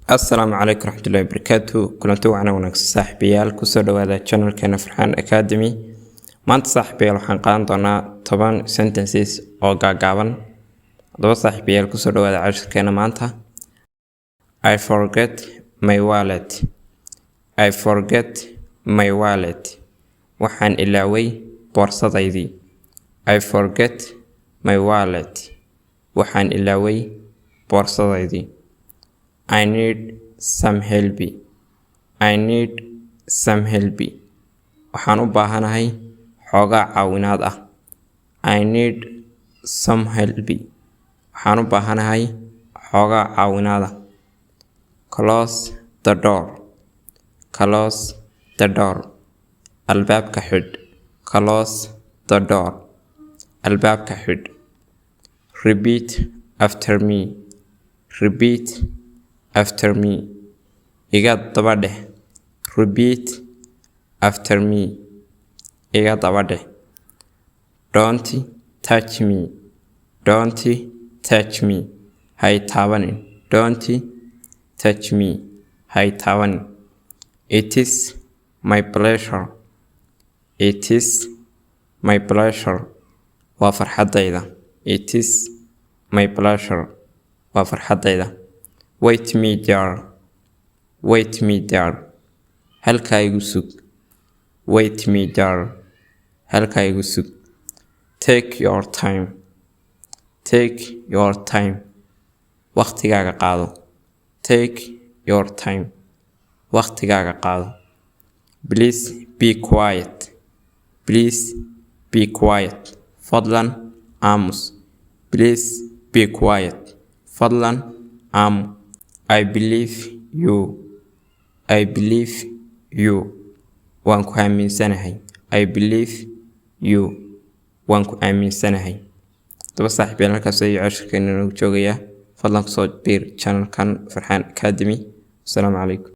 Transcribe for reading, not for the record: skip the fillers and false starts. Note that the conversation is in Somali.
السلام عليكم ورحمة الله وبركاته. كلنتو وعنا ونكس صاحبيال كسر هذا channel كنا فرحان أكاديمي. ما أنت صاحبيال وحن قان دونا طبعا sentences أو قاقابن. دو صاحبيال كسر هذا عشر كنا ما أنت. I forget my wallet. I forget my wallet. وحن إلاوي بورصة ذي. I forget my wallet. وحن إلاوي بورصة ذي. I need some help. I need some help. waxaan u baahanahay xoogaa caawinaad ah. I need some help. waxaan u baahanahay xoogaa caawinaad ah. Close the door. Close the door. albaabka xidh. Close the door. albaabka xidh. Repeat after me. Repeat after me. iga daba dheh. Repeat after me. iga daba dheh. Don't touch me. Don't touch me. hay taabanin. Don't touch me. hay taabanin. It is my pleasure. It is my pleasure. waa farxadayda. It is my pleasure. waa farxadayda. Wait me there. Wait me there. halkaa igu sug. Wait me there. halkaa igu sug. Take your time. Take your time. waqtigaaga qaado. Take your time. waqtigaaga qaado. Please be quiet. Please be quiet. fadlan aamus. Please be quiet. fadlan aamus. I believe you. I believe you. waan ku aaminsanahay. I believe you. waan ku aaminsanahay. daba saaxiibyaal halkaas ayuu cashirkeena nagu joogayaa. fadlan ku soo biir channelkan Farxaan Academy. Assalaamu calaykum.